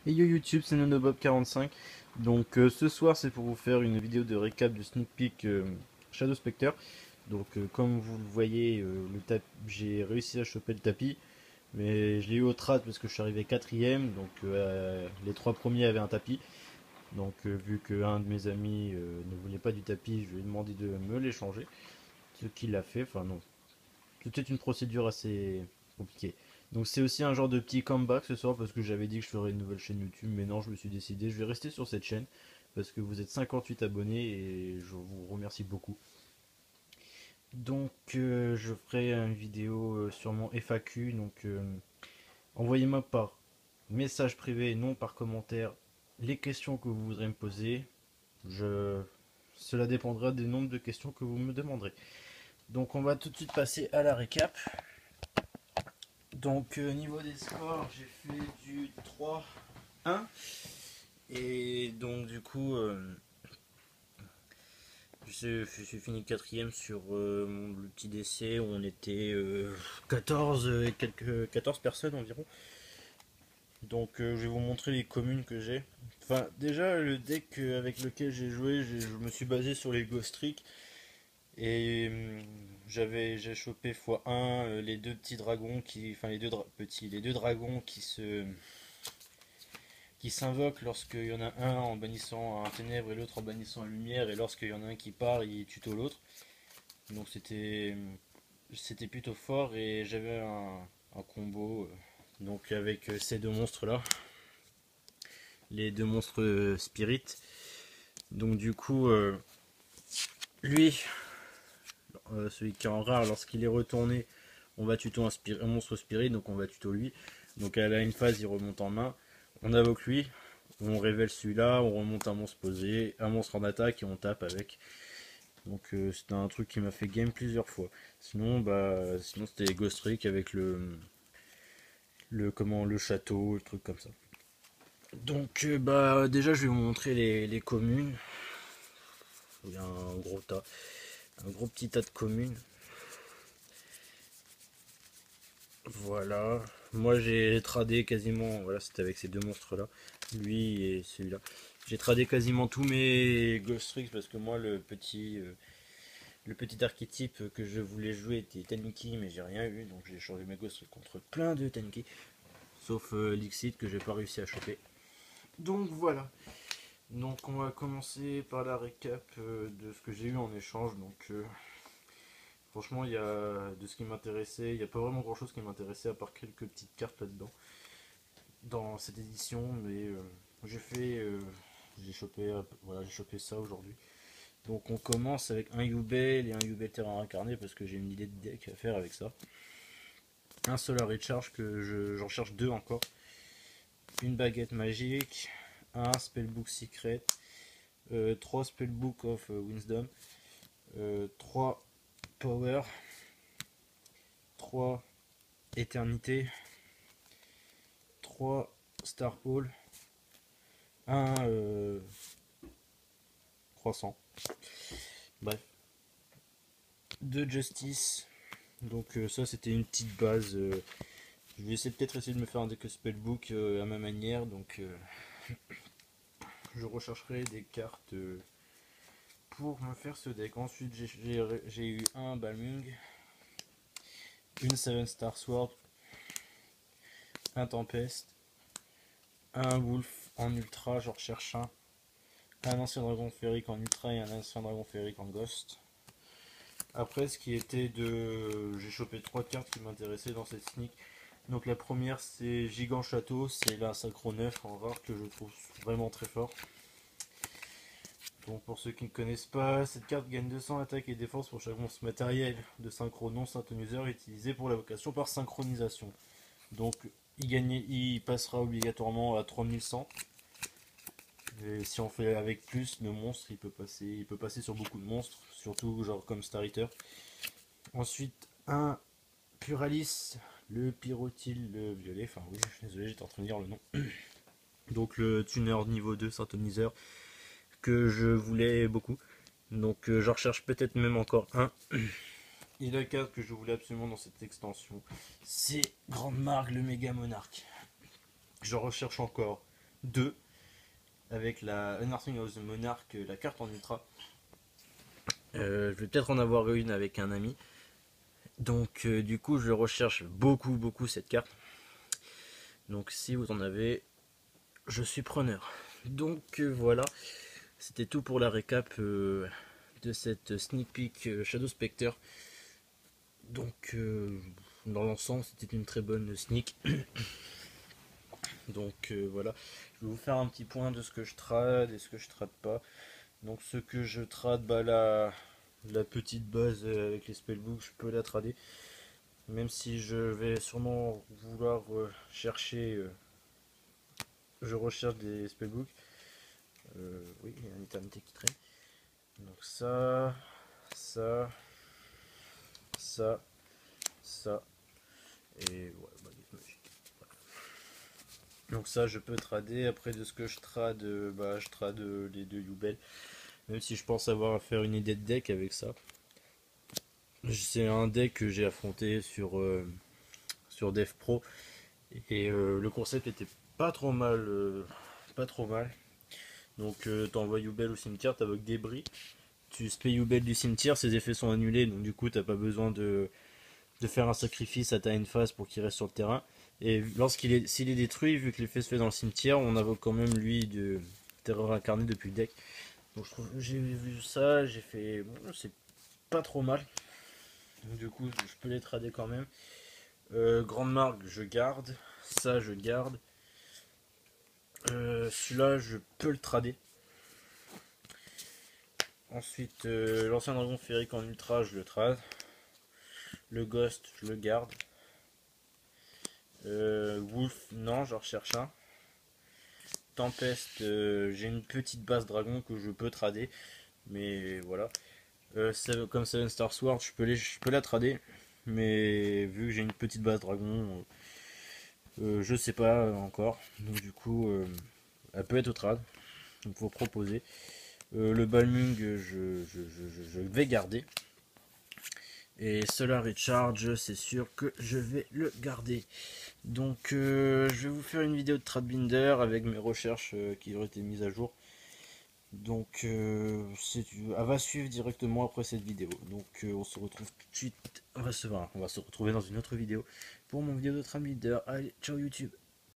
Et yo YouTube, c'est NonoBob45. Donc ce soir, c'est pour vous faire une vidéo de récap du sneak peek Shadow Spectre. Donc comme vous le voyez, j'ai réussi à choper le tapis, mais je l'ai eu au trad parce que je suis arrivé quatrième. Donc les trois premiers avaient un tapis. Donc vu qu'un de mes amis ne voulait pas du tapis, je lui ai demandé de me l'échanger. Ce qu'il a fait. Enfin non, c'était une procédure assez compliquée. Donc c'est aussi un genre de petit comeback ce soir parce que j'avais dit que je ferais une nouvelle chaîne YouTube, mais non, je me suis décidé, je vais rester sur cette chaîne parce que vous êtes 58 abonnés et je vous remercie beaucoup. Donc je ferai une vidéo sur mon FAQ, donc envoyez-moi par message privé, non par commentaire, les questions que vous voudrez me poser. Je... Cela dépendra des nombres de questions que vous me demanderez. Donc on va tout de suite passer à la récap. Donc niveau des scores, j'ai fait du 3-1 et donc du coup je suis fini quatrième sur le petit décès où on était 14 et quelques 14 personnes environ. Donc je vais vous montrer les communes que j'ai. Enfin déjà le deck avec lequel j'ai joué, je me suis basé sur les Ghost Trick et j'ai chopé x1 les deux petits dragons enfin les deux dragons qui s'invoque lorsqu'il y en a un en bannissant un ténèbre et l'autre en bannissant un lumière, et lorsqu'il y en a un qui part, il tuto l'autre. Donc c'était plutôt fort et j'avais un combo donc avec ces deux monstres là, les deux monstres spirit. Donc du coup lui, celui qui est en rare, lorsqu'il est retourné, on va tuto un monstre spirit, donc on va tuto lui. Donc elle a une phase, il remonte en main, on invoque lui, on révèle celui-là, on remonte un monstre posé, un monstre en attaque et on tape avec. Donc c'était un truc qui m'a fait game plusieurs fois. Sinon c'était Ghost Trick avec le château, le truc comme ça. Donc déjà je vais vous montrer les communes. Il y a un gros petit tas de communes. Voilà. Moi j'ai tradé quasiment, voilà, c'était avec ces deux monstres là, lui et celui-là. J'ai tradé quasiment tous mes Ghost Tricks parce que moi le petit archétype que je voulais jouer était Tanuki, mais j'ai rien eu, donc j'ai changé mes Ghost Tricks contre plein de Tanuki, sauf Lixit que j'ai pas réussi à choper. Donc voilà. Donc on va commencer par la récap de ce que j'ai eu en échange. Donc franchement, il y a de ce qui m'intéressait, il n'y a pas vraiment grand chose qui m'intéressait à part quelques petites cartes là-dedans dans cette édition, mais j'ai fait j'ai chopé ça aujourd'hui. Donc on commence avec un Yubel et un Yubel Terrain incarné parce que j'ai une idée de deck à faire avec ça. Un Solar Recharge j'en cherche deux encore. Une baguette magique, un Spellbook Secret, 3 Spellbook of Wisdom, 3 Power, 3 Éternité, 3 Star Hall, un Croissant. Bref. 2 Justice. Donc ça c'était une petite base. Je vais peut-être essayer de me faire un deck Spellbook à ma manière. Donc je rechercherai des cartes pour me faire ce deck. Ensuite j'ai eu un Balmung, une 7 Star Sword, un Tempest, un Wolf en ultra, je recherche un ancien dragon féerique en ultra et un ancien dragon féerique en ghost. Après ce qui était de... J'ai chopé 3 cartes qui m'intéressaient dans cette sneak. Donc la première c'est Gigant Château, c'est la synchro 9 en rare que je trouve vraiment très fort. Donc pour ceux qui ne connaissent pas, cette carte gagne 200 attaque et défense pour chaque monstre matériel de synchro non syntoniseur utilisé pour l'invocation par synchronisation. Donc il passera obligatoirement à 3100. Et si on fait avec plus de monstres, il peut passer sur beaucoup de monstres, surtout genre comme Star Eater. Ensuite un Puralis, le Pyrotile le violet, enfin oui, je suis désolé, j'étais en train de lire le nom. Donc le tuner niveau 2 syntoniseur que je voulais beaucoup. Donc j'en recherche peut-être même encore un. Et la carte que je voulais absolument dans cette extension, c'est Grande Marque le Méga Monarque. Je recherche encore 2 avec la Unearthing of the Monarch, la carte en ultra. Je vais peut-être en avoir une avec un ami. Donc du coup je recherche beaucoup cette carte. Donc si vous en avez, je suis preneur. Donc voilà, c'était tout pour la récap de cette sneak peek Shadow Spectre. Donc dans l'ensemble c'était une très bonne sneak. Donc voilà, je vais vous faire un petit point de ce que je trade et ce que je trade pas. Donc ce que je trade, bah la petite base avec les spellbooks, je peux la trader. Même si je vais sûrement vouloir chercher, je recherche des spellbooks. Oui, il y a une éternité qui traîne. Donc ça, ça, ça, et ouais, baguette magique. Donc ça, je peux trader. Après, de ce que je trade, bah, je trade les deux Yubel. Même si je pense avoir à faire une idée de deck avec ça. C'est un deck que j'ai affronté sur Dev Pro. Et le concept était pas trop mal. Pas trop mal. Donc t'envoies Yubel au cimetière, t'invoques débris. Tu spay Yubel du cimetière, ses effets sont annulés. Donc du coup, t'as pas besoin de faire un sacrifice à ta end phase pour qu'il reste sur le terrain. Et s'il est détruit, vu que l'effet se fait dans le cimetière, on invoque quand même lui de terreur incarnée depuis le deck. Donc j'ai vu ça, j'ai fait bon, c'est pas trop mal. Donc, du coup, je peux les trader quand même. Grande marque, je garde. Ça, je garde. Celui-là, je peux le trader. Ensuite, l'ancien dragon féerique en ultra, je le trade. Le ghost, je le garde. Wolf, non, j'en recherche un. Tempest, j'ai une petite base dragon que je peux trader. Mais voilà. Comme Seven Star Sword, je peux la trader. Mais vu que j'ai une petite base dragon, je sais pas encore. Donc du coup, elle peut être au trad. Donc faut proposer. Le Balmung, je vais garder. Et Solar Recharge, c'est sûr que je vais le garder. Donc je vais vous faire une vidéo de Tradbinder avec mes recherches qui auraient été mises à jour. Donc elle va suivre directement après cette vidéo. Donc on se retrouve tout de suite. On va se retrouver dans une autre vidéo pour mon vidéo de Tradbinder. Allez, ciao YouTube.